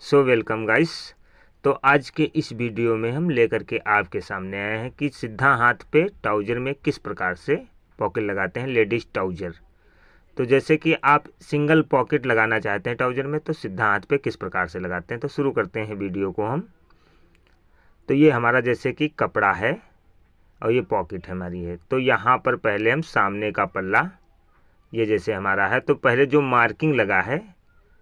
Welcome guys. तो आज के इस वीडियो में हम लेकर के आपके सामने आए हैं कि सीधा हाथ पे ट्राउज़र में किस प्रकार से पॉकेट लगाते हैं लेडीज़ ट्राउज़र। तो जैसे कि आप सिंगल पॉकेट लगाना चाहते हैं ट्राउज़र में, तो सीधा हाथ पे किस प्रकार से लगाते हैं। तो शुरू करते हैं वीडियो को हम। तो ये हमारा जैसे कि कपड़ा है और ये पॉकेट हमारी है। तो यहाँ पर पहले हम सामने का पल्ला, ये जैसे हमारा है, तो पहले जो मार्किंग लगा है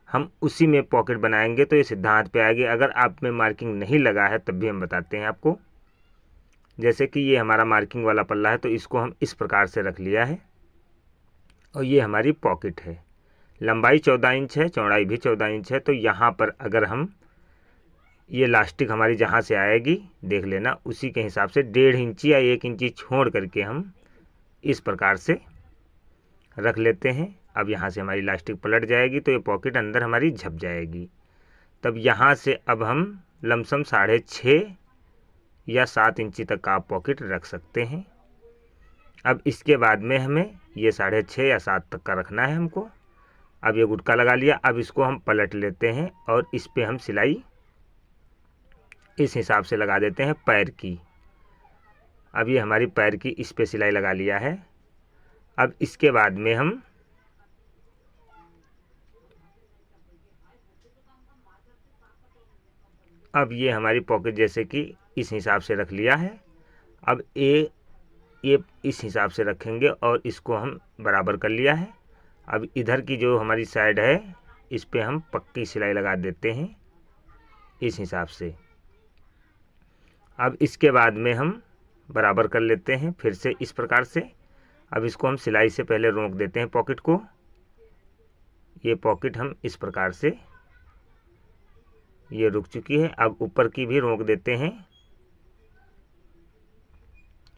हम उसी में पॉकेट बनाएंगे तो ये सीधा हाथ पे आएगी। अगर आप में मार्किंग नहीं लगा है तब भी हम बताते हैं आपको। जैसे कि ये हमारा मार्किंग वाला पल्ला है तो इसको हम इस प्रकार से रख लिया है और ये हमारी पॉकेट है। लंबाई 14 इंच है, चौड़ाई भी 14 इंच है। तो यहाँ पर अगर हम ये लास्टिक हमारी जहाँ से आएगी देख लेना, उसी के हिसाब से 1.5 इंची या 1 इंची छोड़ करके हम इस प्रकार से रख लेते हैं। अब यहाँ से हमारी इलास्टिक पलट जाएगी तो ये पॉकेट अंदर हमारी झप जाएगी। तब यहाँ से अब हम लमसम 6.5 या 7 इंची तक का आप पॉकेट रख सकते हैं। अब इसके बाद में हमें ये 6.5 या 7 तक का रखना है हमको। अब ये गुटका लगा लिया। अब इसको हम पलट लेते हैं और इस पे हम सिलाई इस हिसाब से लगा देते हैं पैर की। अब ये हमारी पैर की इस पे सिलाई लगा लिया है। अब इसके बाद में हम अब ये हमारी पॉकेट जैसे कि इस हिसाब से रख लिया है। अब ये इस हिसाब से रखेंगे और इसको हम बराबर कर लिया है। अब इधर की जो हमारी साइड है इस पे हम पक्की सिलाई लगा देते हैं इस हिसाब से। अब इसके बाद में हम बराबर कर लेते हैं फिर से इस प्रकार से। अब इसको हम सिलाई से पहले रोक देते हैं पॉकेट को। ये पॉकेट हम इस प्रकार से, ये रुक चुकी है। अब ऊपर की भी रोक देते हैं।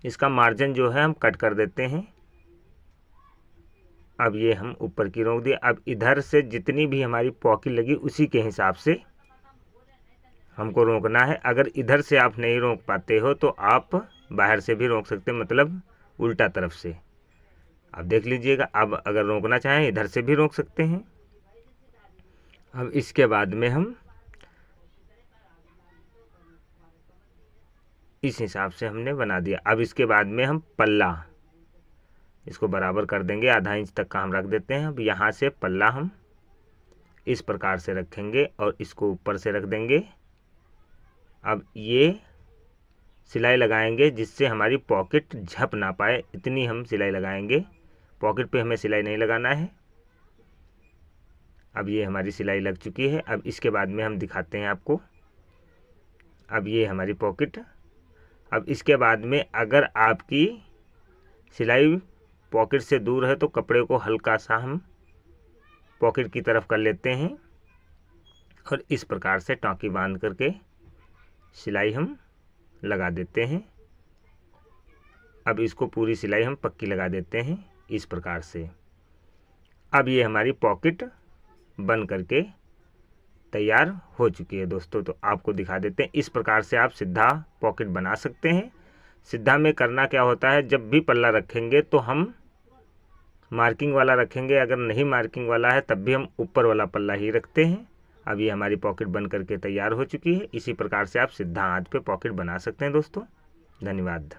इसका मार्जिन जो है हम कट कर देते हैं। अब ये हम ऊपर की रोक दिए। अब इधर से जितनी भी हमारी पॉकेट लगी उसी के हिसाब से हमको रोकना है। अगर इधर से आप नहीं रोक पाते हो तो आप बाहर से भी रोक सकते हैं, मतलब उल्टा तरफ से। अब देख लीजिएगा। अब अगर रोकना चाहें इधर से भी रोक सकते हैं। अब इसके बाद में हम इस हिसाब से हमने बना दिया। अब इसके बाद में हम पल्ला इसको बराबर कर देंगे, आधा इंच तक का हम रख देते हैं। अब यहाँ से पल्ला हम इस प्रकार से रखेंगे और इसको ऊपर से रख देंगे। अब ये सिलाई लगाएंगे जिससे हमारी पॉकेट झप ना पाए, इतनी हम सिलाई लगाएंगे। पॉकेट पे हमें सिलाई नहीं लगाना है। अब ये हमारी सिलाई लग चुकी है। अब इसके बाद में हम दिखाते हैं आपको। अब ये हमारी पॉकेट। अब इसके बाद में अगर आपकी सिलाई पॉकेट से दूर है तो कपड़े को हल्का सा हम पॉकेट की तरफ कर लेते हैं और इस प्रकार से टाँकी बांध करके सिलाई हम लगा देते हैं। अब इसको पूरी सिलाई हम पक्की लगा देते हैं इस प्रकार से। अब ये हमारी पॉकेट बन करके तैयार हो चुकी है दोस्तों। तो आपको दिखा देते हैं, इस प्रकार से आप सीधा पॉकेट बना सकते हैं। सीधा में करना क्या होता है, जब भी पल्ला रखेंगे तो हम मार्किंग वाला रखेंगे। अगर नहीं मार्किंग वाला है तब भी हम ऊपर वाला पल्ला ही रखते हैं। अब ये हमारी पॉकेट बन करके तैयार हो चुकी है। इसी प्रकार से आप सीधा हाथ पे पॉकेट बना सकते हैं दोस्तों। धन्यवाद।